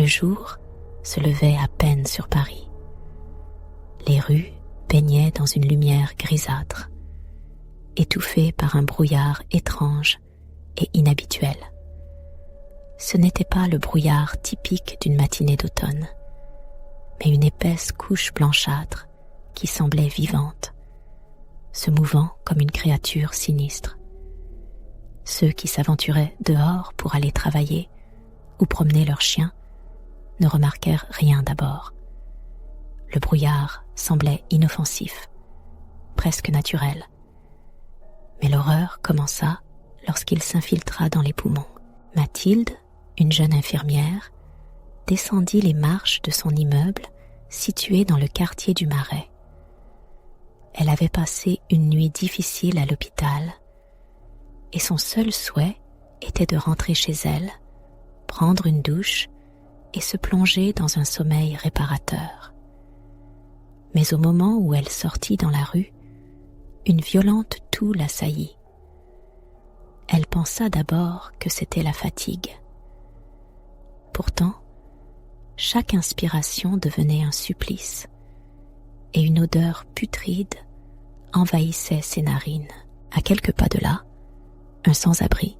jour se levait à peine sur Paris. Les rues baignaient dans une lumière grisâtre, étouffées par un brouillard étrange et inhabituel. Ce n'était pas le brouillard typique d'une matinée d'automne, mais une épaisse couche blanchâtre qui semblait vivante, se mouvant comme une créature sinistre. Ceux qui s'aventuraient dehors pour aller travailler ou promener leurs chiens ne remarquèrent rien d'abord. Le brouillard semblait inoffensif, presque naturel. Mais l'horreur commença lorsqu'il s'infiltra dans les poumons. Mathilde, une jeune infirmière, descendit les marches de son immeuble situé dans le quartier du Marais. Elle avait passé une nuit difficile à l'hôpital et son seul souhait était de rentrer chez elle, prendre une douche et se plonger dans un sommeil réparateur. Mais au moment où elle sortit dans la rue, une violente toux l'assaillit. Elle pensa d'abord que c'était la fatigue. Pourtant, chaque inspiration devenait un supplice et une odeur putride envahissait ses narines. À quelques pas de là, un sans-abri,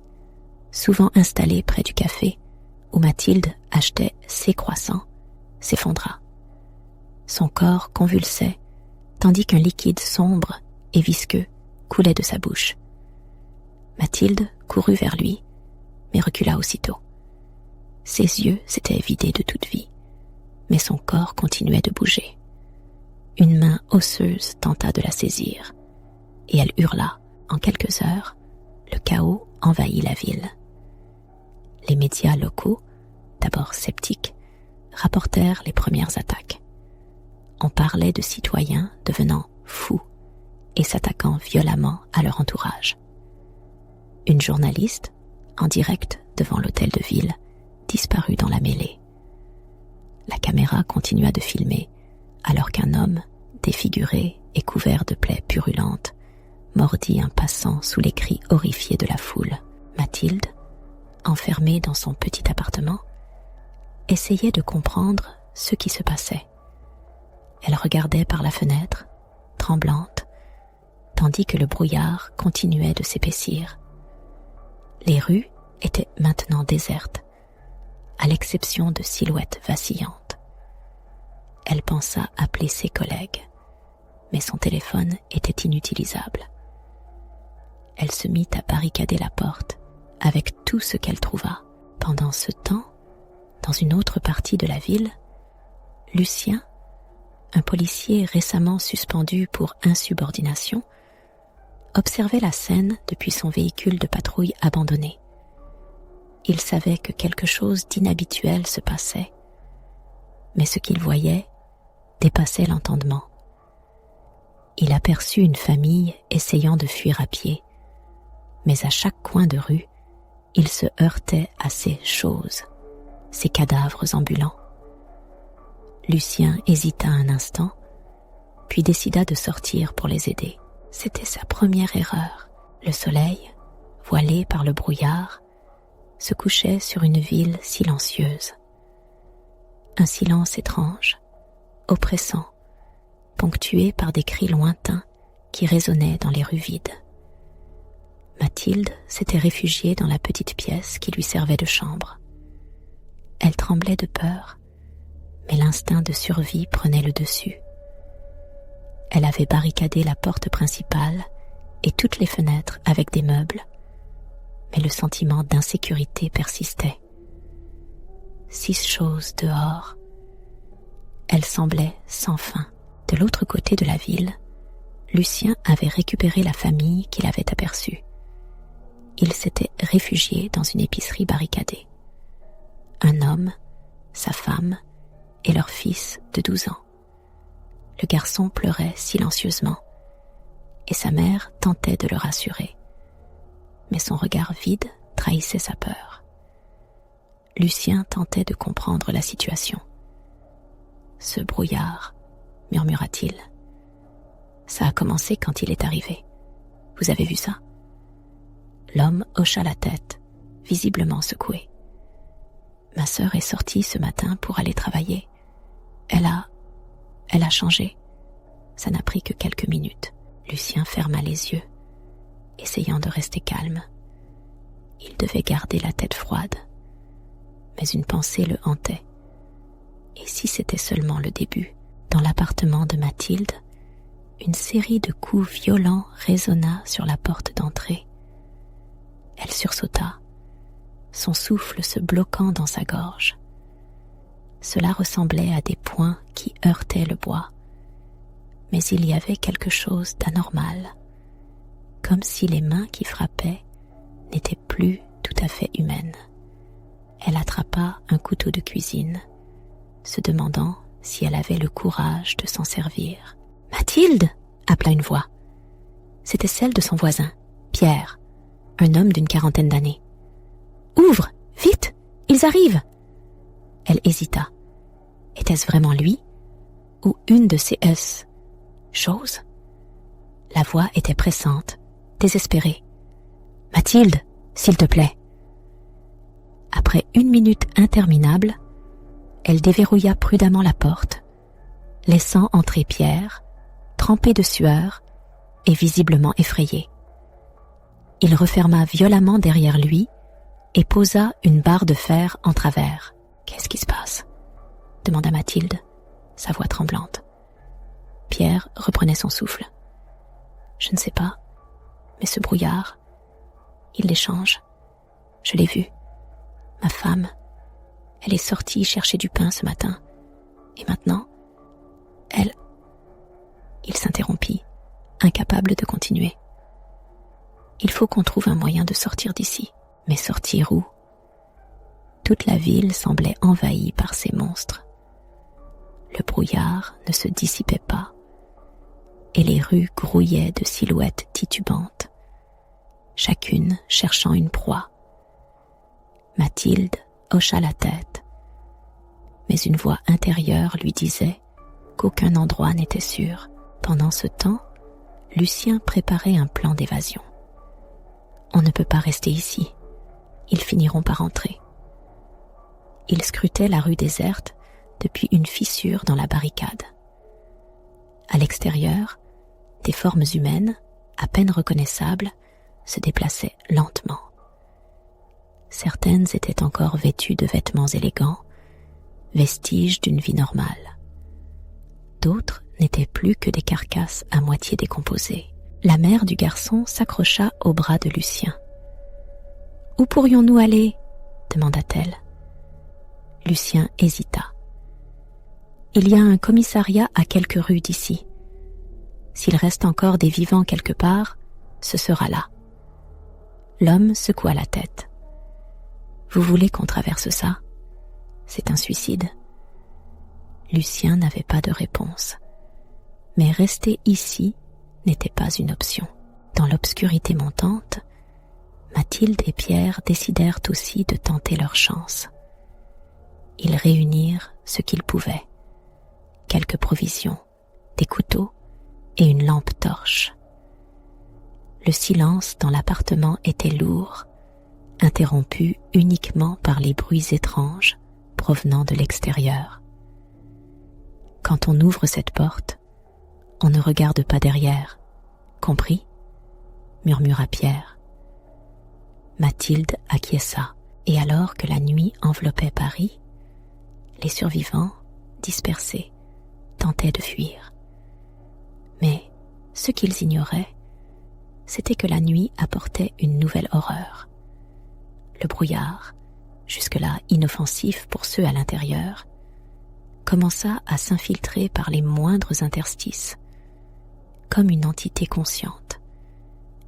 souvent installé près du café où Mathilde achetait ses croissants, s'effondra. Son corps convulsait tandis qu'un liquide sombre et visqueux coulait de sa bouche. Mathilde courut vers lui, mais recula aussitôt. Ses yeux s'étaient vidés de toute vie, mais son corps continuait de bouger. Une main osseuse tenta de la saisir, et elle hurla. En quelques heures, le chaos envahit la ville. Les médias locaux, d'abord sceptiques, rapportèrent les premières attaques. On parlait de citoyens devenant fous et s'attaquant violemment à leur entourage. Une journaliste, en direct devant l'hôtel de ville, disparut dans la mêlée. La caméra continua de filmer alors qu'un homme, défiguré et couvert de plaies purulentes, mordit un passant sous les cris horrifiés de la foule. Mathilde, enfermée dans son petit appartement, essayait de comprendre ce qui se passait. Elle regardait par la fenêtre, tremblante, tandis que le brouillard continuait de s'épaissir. Les rues étaient maintenant désertes, à l'exception de silhouettes vacillantes. Elle pensa appeler ses collègues, mais son téléphone était inutilisable. Elle se mit à barricader la porte avec tout ce qu'elle trouva. Pendant ce temps, dans une autre partie de la ville, Lucien, un policier récemment suspendu pour insubordination, observait la scène depuis son véhicule de patrouille abandonné. Il savait que quelque chose d'inhabituel se passait, mais ce qu'il voyait dépassait l'entendement. Il aperçut une famille essayant de fuir à pied, mais à chaque coin de rue, il se heurtait à ces choses, ces cadavres ambulants. Lucien hésita un instant, puis décida de sortir pour les aider. C'était sa première erreur. Le soleil, voilé par le brouillard, se couchait sur une ville silencieuse. Un silence étrange, oppressant, ponctué par des cris lointains qui résonnaient dans les rues vides. Mathilde s'était réfugiée dans la petite pièce qui lui servait de chambre. Elle tremblait de peur, mais l'instinct de survie prenait le dessus. Elle avait barricadé la porte principale et toutes les fenêtres avec des meubles, mais le sentiment d'insécurité persistait. 6 choses dehors. Elle semblait sans fin. De l'autre côté de la ville, Lucien avait récupéré la famille qu'il avait aperçue. Il s'était réfugié dans une épicerie barricadée. Un homme, sa femme et leur fils de 12 ans. Le garçon pleurait silencieusement et sa mère tentait de le rassurer. Mais son regard vide trahissait sa peur. Lucien tentait de comprendre la situation. « Ce brouillard », murmura-t-il. « Ça a commencé quand il est arrivé. Vous avez vu ça ?» L'homme hocha la tête, visiblement secoué. Ma sœur est sortie ce matin pour aller travailler. Elle a changé. Ça n'a pris que quelques minutes. Lucien ferma les yeux, essayant de rester calme. Il devait garder la tête froide, mais une pensée le hantait. Et si c'était seulement le début? Dans l'appartement de Mathilde, une série de coups violents résonna sur la porte d'entrée. Elle sursauta, son souffle se bloquant dans sa gorge. Cela ressemblait à des poings qui heurtaient le bois, mais il y avait quelque chose d'anormal, comme si les mains qui frappaient n'étaient plus tout à fait humaines. Elle attrapa un couteau de cuisine, se demandant si elle avait le courage de s'en servir. « Mathilde !» appela une voix. C'était celle de son voisin, Pierre, un homme d'une quarantaine d'années. « Ouvre, vite, ils arrivent !» Elle hésita. Était-ce vraiment lui ou une de ces choses? La voix était pressante, désespérée. « Mathilde, s'il te plaît !» Après une minute interminable, elle déverrouilla prudemment la porte, laissant entrer Pierre, trempé de sueur et visiblement effrayé. Il referma violemment derrière lui et posa une barre de fer en travers. « Qu'est-ce qui se passe ?» demanda Mathilde, sa voix tremblante. Pierre reprenait son souffle. « Je ne sais pas, mais ce brouillard, il les change. Je l'ai vu. Ma femme, elle est sortie chercher du pain ce matin. Et maintenant, elle... » Il s'interrompit, incapable de continuer. « Il faut qu'on trouve un moyen de sortir d'ici. Mais sortir où ? » Toute la ville semblait envahie par ces monstres. Le brouillard ne se dissipait pas, et les rues grouillaient de silhouettes titubantes, chacune cherchant une proie. Mathilde hocha la tête, mais une voix intérieure lui disait qu'aucun endroit n'était sûr. Pendant ce temps, Lucien préparait un plan d'évasion. On ne peut pas rester ici. Ils finiront par entrer. Il scrutait la rue déserte depuis une fissure dans la barricade. À l'extérieur, des formes humaines, à peine reconnaissables, se déplaçaient lentement. Certaines étaient encore vêtues de vêtements élégants, vestiges d'une vie normale. D'autres n'étaient plus que des carcasses à moitié décomposées. La mère du garçon s'accrocha au bras de Lucien. « Où pourrions-nous aller ?» demanda-t-elle. Lucien hésita. « Il y a un commissariat à quelques rues d'ici. S'il reste encore des vivants quelque part, ce sera là. » L'homme secoua la tête. « Vous voulez qu'on traverse ça ? C'est un suicide. » Lucien n'avait pas de réponse. Mais rester ici n'était pas une option. Dans l'obscurité montante, Mathilde et Pierre décidèrent aussi de tenter leur chance. Ils réunirent ce qu'ils pouvaient. Quelques provisions, des couteaux et une lampe torche. Le silence dans l'appartement était lourd, interrompu uniquement par les bruits étranges provenant de l'extérieur. Quand on ouvre cette porte, on ne regarde pas derrière. Compris ? Murmura Pierre. Mathilde acquiesça, et alors que la nuit enveloppait Paris, les survivants, dispersés, tentaient de fuir. Mais ce qu'ils ignoraient, c'était que la nuit apportait une nouvelle horreur. Le brouillard, jusque-là inoffensif pour ceux à l'intérieur, commença à s'infiltrer par les moindres interstices, comme une entité consciente,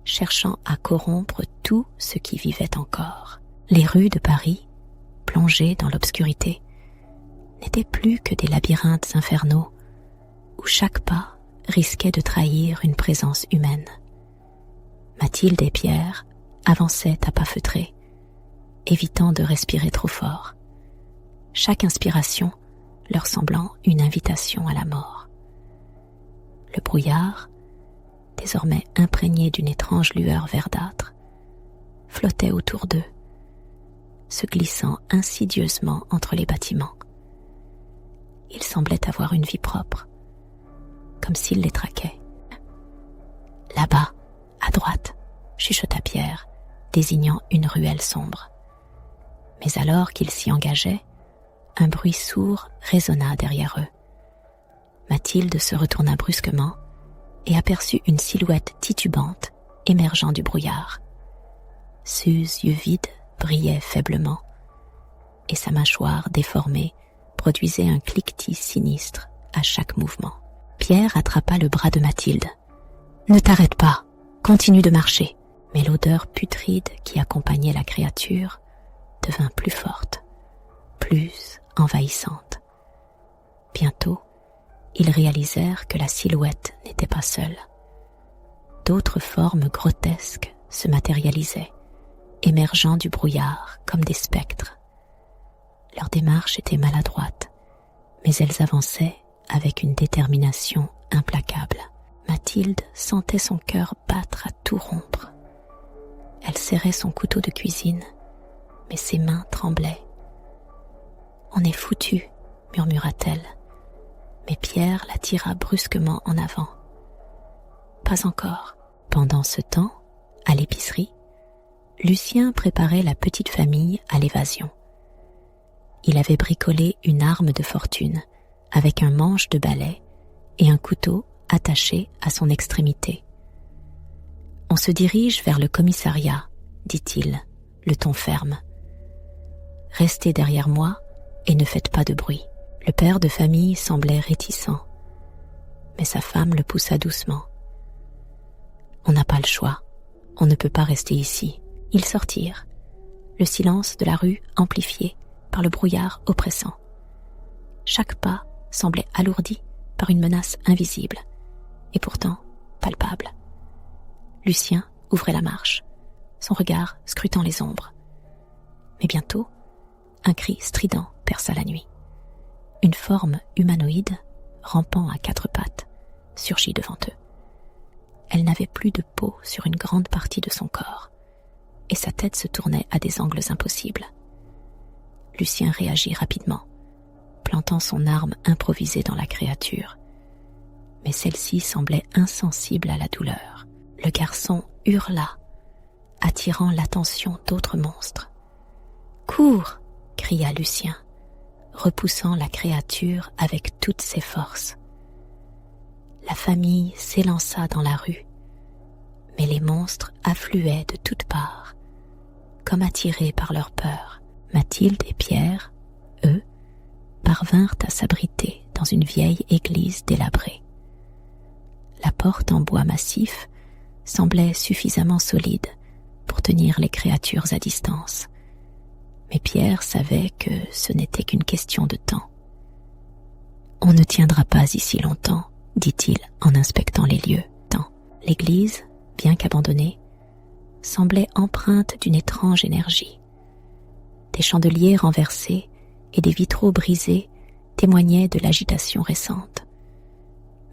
cherchant à corrompre tout ce qui vivait encore. Les rues de Paris, plongées dans l'obscurité, n'étaient plus que des labyrinthes infernaux où chaque pas risquait de trahir une présence humaine. Mathilde et Pierre avançaient à pas feutrés, évitant de respirer trop fort, chaque inspiration leur semblant une invitation à la mort. Le brouillard, désormais imprégné d'une étrange lueur verdâtre, flottait autour d'eux, se glissant insidieusement entre les bâtiments. Ils semblaient avoir une vie propre, comme s'ils les traquaient. « Là-bas, à droite », chuchota Pierre, désignant une ruelle sombre. Mais alors qu'ils s'y engageaient, un bruit sourd résonna derrière eux. Mathilde se retourna brusquement et aperçut une silhouette titubante émergeant du brouillard. Ses yeux vides brillaient faiblement et sa mâchoire déformée produisait un cliquetis sinistre à chaque mouvement. Pierre attrapa le bras de Mathilde. « Ne t'arrête pas, continue de marcher. » Mais l'odeur putride qui accompagnait la créature devint plus forte, plus envahissante. Bientôt, ils réalisèrent que la silhouette n'était pas seule. D'autres formes grotesques se matérialisaient, émergeant du brouillard comme des spectres. Leur démarche était maladroite, mais elles avançaient avec une détermination implacable. Mathilde sentait son cœur battre à tout rompre. Elle serrait son couteau de cuisine, mais ses mains tremblaient. « On est foutus », murmura-t-elle, mais Pierre la tira brusquement en avant. « Pas encore. » Pendant ce temps, à l'épicerie, Lucien préparait la petite famille à l'évasion. Il avait bricolé une arme de fortune avec un manche de balai et un couteau attaché à son extrémité. « On se dirige vers le commissariat, » dit-il, le ton ferme. « Restez derrière moi et ne faites pas de bruit. » Le père de famille semblait réticent, mais sa femme le poussa doucement. « On n'a pas le choix, on ne peut pas rester ici. » Ils sortirent, le silence de la rue amplifié par le brouillard oppressant. Chaque pas semblait alourdi par une menace invisible, et pourtant palpable. Lucien ouvrait la marche, son regard scrutant les ombres. Mais bientôt, un cri strident perça la nuit. Une forme humanoïde, rampant à quatre pattes, surgit devant eux. Elle n'avait plus de peau sur une grande partie de son corps, et sa tête se tournait à des angles impossibles. Lucien réagit rapidement, plantant son arme improvisée dans la créature. Mais celle-ci semblait insensible à la douleur. Le garçon hurla, attirant l'attention d'autres monstres. « Cours !» cria Lucien, repoussant la créature avec toutes ses forces. La famille s'élança dans la rue, mais les monstres affluaient de toutes parts, comme attirés par leur peur. Mathilde et Pierre, eux, parvinrent à s'abriter dans une vieille église délabrée. La porte en bois massif semblait suffisamment solide pour tenir les créatures à distance, mais Pierre savait que ce n'était qu'une question de temps. « On ne tiendra pas ici longtemps, » dit-il en inspectant les lieux. L'église, bien qu'abandonnée, semblait empreinte d'une étrange énergie. Des chandeliers renversés et des vitraux brisés témoignaient de l'agitation récente.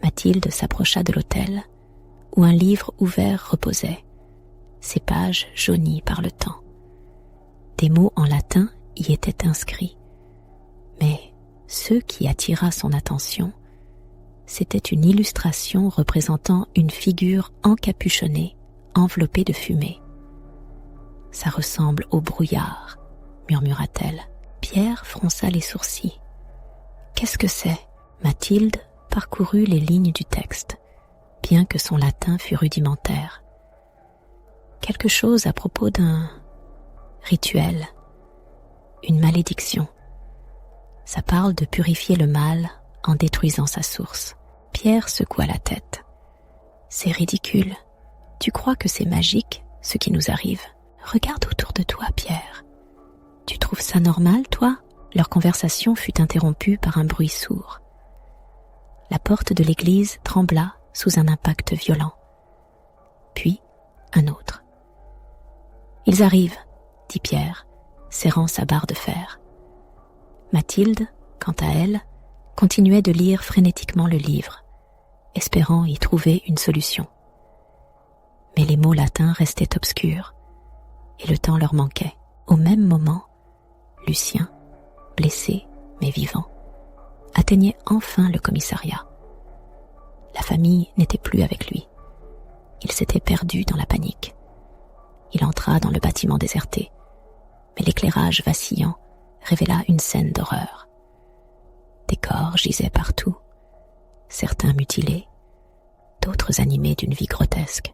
Mathilde s'approcha de l'autel, où un livre ouvert reposait, ses pages jaunies par le temps. Des mots en latin y étaient inscrits, mais ce qui attira son attention, c'était une illustration représentant une figure encapuchonnée, enveloppée de fumée. « Ça ressemble au brouillard », murmura-t-elle. Pierre fronça les sourcils. « Qu'est-ce que c'est ?» Mathilde parcourut les lignes du texte, bien que son latin fût rudimentaire. Quelque chose à propos d'un rituel, une malédiction. Ça parle de purifier le mal en détruisant sa source. Pierre secoua la tête. « C'est ridicule. Tu crois que c'est magique, ce qui nous arrive ? Regarde autour de toi, Pierre. Tu trouves ça normal, toi ?» Leur conversation fut interrompue par un bruit sourd. La porte de l'église trembla sous un impact violent. Puis, un autre. « Ils arrivent !» dit Pierre, serrant sa barre de fer. Mathilde, quant à elle, continuait de lire frénétiquement le livre, espérant y trouver une solution. Mais les mots latins restaient obscurs, et le temps leur manquait. Au même moment, Lucien, blessé mais vivant, atteignait enfin le commissariat. La famille n'était plus avec lui. Il s'était perdu dans la panique. Il entra dans le bâtiment déserté, mais l'éclairage vacillant révéla une scène d'horreur. Des corps gisaient partout, certains mutilés, d'autres animés d'une vie grotesque.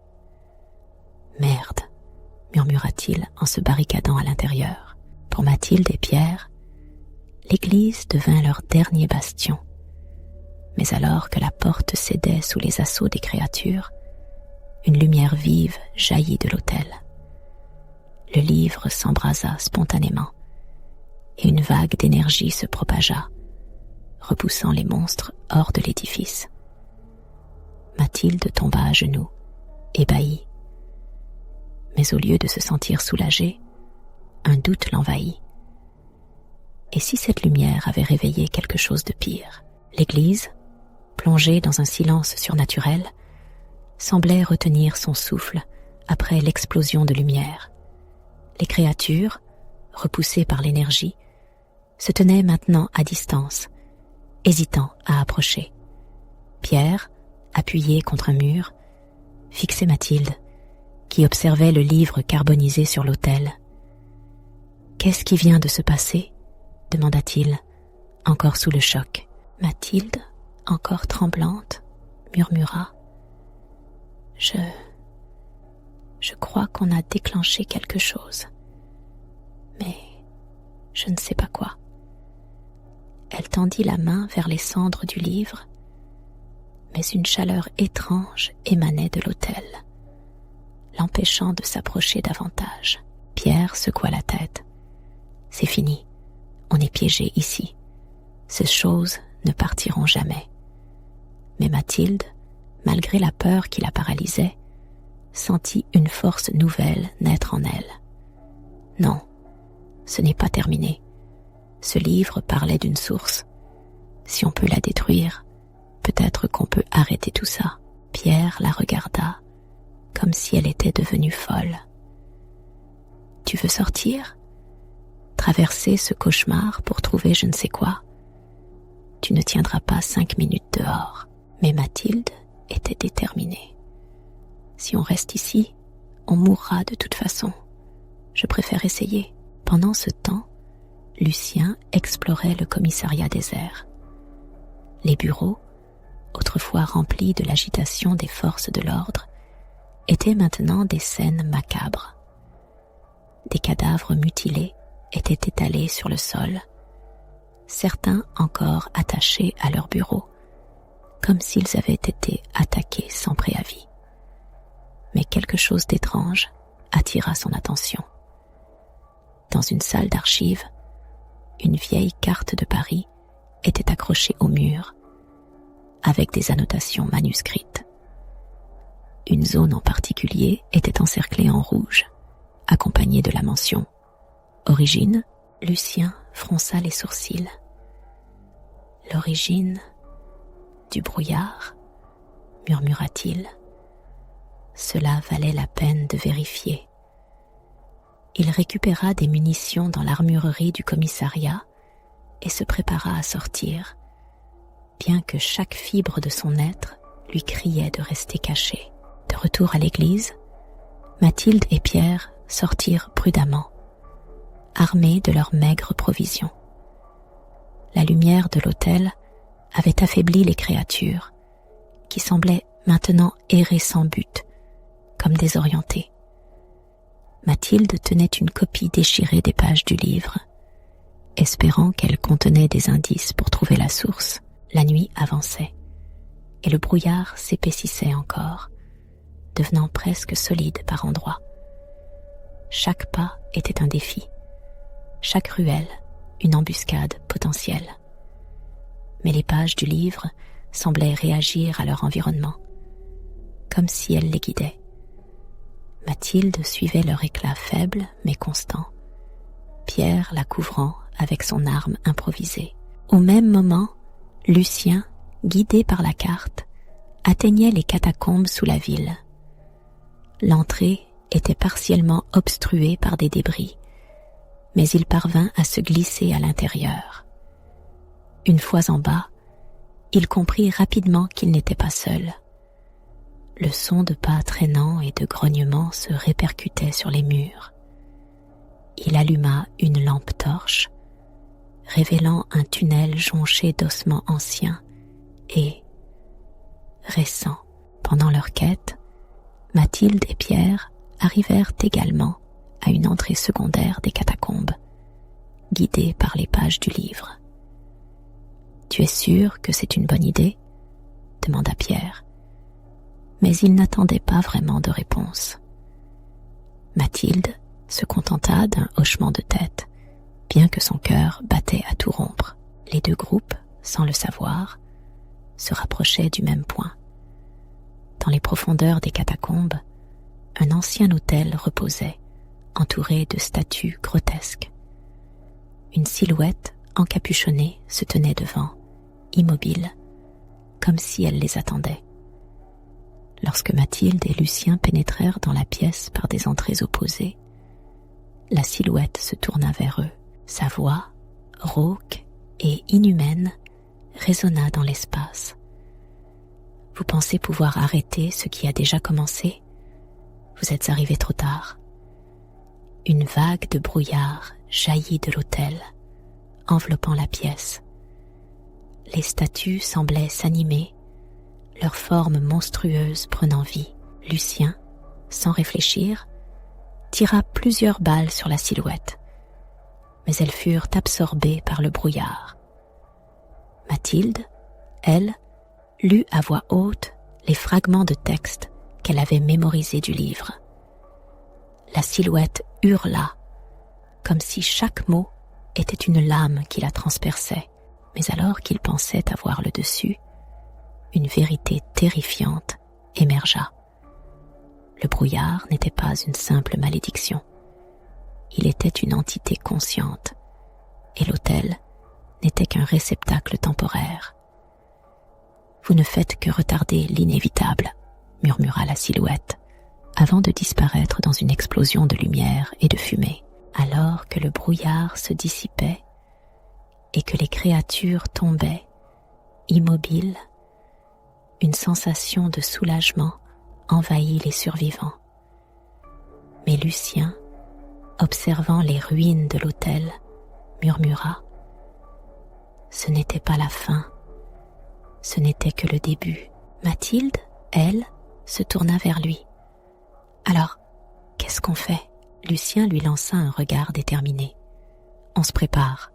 « Merde !» murmura-t-il en se barricadant à l'intérieur. Pour Mathilde et Pierre, l'église devint leur dernier bastion. Mais alors que la porte cédait sous les assauts des créatures, une lumière vive jaillit de l'autel. Le livre s'embrasa spontanément, et une vague d'énergie se propagea, repoussant les monstres hors de l'édifice. Mathilde tomba à genoux, ébahie. Mais au lieu de se sentir soulagée, un doute l'envahit. Et si cette lumière avait réveillé quelque chose de pire? L'église, plongée dans un silence surnaturel, semblait retenir son souffle après l'explosion de lumière. Les créatures, repoussées par l'énergie, se tenaient maintenant à distance, hésitant à approcher. Pierre, appuyé contre un mur, fixait Mathilde, qui observait le livre carbonisé sur l'autel. « Qu'est-ce qui vient de se passer ?» demanda-t-il, encore sous le choc. Mathilde, encore tremblante, murmura. « Je crois qu'on a déclenché quelque chose, mais je ne sais pas quoi. » Elle tendit la main vers les cendres du livre, mais une chaleur étrange émanait de l'autel, l'empêchant de s'approcher davantage. Pierre secoua la tête. « C'est fini, on est piégé ici. Ces choses ne partiront jamais. » Mais Mathilde, malgré la peur qui la paralysait, sentit une force nouvelle naître en elle. Non, ce n'est pas terminé. Ce livre parlait d'une source. Si on peut la détruire, peut-être qu'on peut arrêter tout ça. Pierre la regarda, comme si elle était devenue folle. « Tu veux sortir? Traverser ce cauchemar pour trouver je ne sais quoi? Tu ne tiendras pas 5 minutes dehors. » Mais Mathilde était déterminée. « Si on reste ici, on mourra de toute façon. Je préfère essayer. » Pendant ce temps, Lucien explorait le commissariat désert. Les bureaux, autrefois remplis de l'agitation des forces de l'ordre, étaient maintenant des scènes macabres. Des cadavres mutilés étaient étalés sur le sol, certains encore attachés à leur bureau, comme s'ils avaient été attaqués sans préavis. Mais quelque chose d'étrange attira son attention. Dans une salle d'archives, une vieille carte de Paris était accrochée au mur, avec des annotations manuscrites. Une zone en particulier était encerclée en rouge, accompagnée de la mention « Origine ». Lucien fronça les sourcils. « L'origine du brouillard ?» murmura-t-il. Cela valait la peine de vérifier. Il récupéra des munitions dans l'armurerie du commissariat et se prépara à sortir, bien que chaque fibre de son être lui criait de rester caché. De retour à l'église, Mathilde et Pierre sortirent prudemment, armés de leurs maigres provisions. La lumière de l'autel avait affaibli les créatures, qui semblaient maintenant errer sans but, comme désorientées. Mathilde tenait une copie déchirée des pages du livre, espérant qu'elle contenait des indices pour trouver la source. La nuit avançait, et le brouillard s'épaississait encore, devenant presque solide par endroits. Chaque pas était un défi, chaque ruelle une embuscade potentielle. Mais les pages du livre semblaient réagir à leur environnement, comme si elles les guidaient. Mathilde suivait leur éclat faible mais constant, Pierre la couvrant avec son arme improvisée. Au même moment, Lucien, guidé par la carte, atteignait les catacombes sous la ville. L'entrée était partiellement obstruée par des débris, mais il parvint à se glisser à l'intérieur. Une fois en bas, il comprit rapidement qu'il n'était pas seul. Le son de pas traînants et de grognements se répercutait sur les murs. Il alluma une lampe torche, révélant un tunnel jonché d'ossements anciens et récents. Pendant leur quête, Mathilde et Pierre arrivèrent également à une entrée secondaire des catacombes, guidés par les pages du livre. « Tu es sûr que c'est une bonne idée ?» demanda Pierre. Mais il n'attendait pas vraiment de réponse. Mathilde se contenta d'un hochement de tête, bien que son cœur battait à tout rompre. Les deux groupes, sans le savoir, se rapprochaient du même point. Dans les profondeurs des catacombes, un ancien autel reposait, entouré de statues grotesques. Une silhouette encapuchonnée se tenait devant, immobile, comme si elle les attendait. Lorsque Mathilde et Lucien pénétrèrent dans la pièce par des entrées opposées, la silhouette se tourna vers eux. Sa voix, rauque et inhumaine, résonna dans l'espace. « Vous pensez pouvoir arrêter ce qui a déjà commencé ? Vous êtes arrivés trop tard. » Une vague de brouillard jaillit de l'autel, enveloppant la pièce. Les statues semblaient s'animer, leurs formes monstrueuses prenant vie. Lucien, sans réfléchir, tira plusieurs balles sur la silhouette, mais elles furent absorbées par le brouillard. Mathilde, elle, lut à voix haute les fragments de texte qu'elle avait mémorisés du livre. La silhouette hurla, comme si chaque mot était une lame qui la transperçait. Mais alors qu'il pensait avoir le dessus, une vérité terrifiante émergea. Le brouillard n'était pas une simple malédiction. Il était une entité consciente, et l'autel n'était qu'un réceptacle temporaire. « Vous ne faites que retarder l'inévitable », murmura la silhouette, avant de disparaître dans une explosion de lumière et de fumée. Alors que le brouillard se dissipait et que les créatures tombaient, immobiles, une sensation de soulagement envahit les survivants. Mais Lucien, observant les ruines de l'autel, murmura « Ce n'était pas la fin, ce n'était que le début. » Mathilde, elle, se tourna vers lui. « Alors, qu'est-ce qu'on fait ?» Lucien lui lança un regard déterminé. « On se prépare.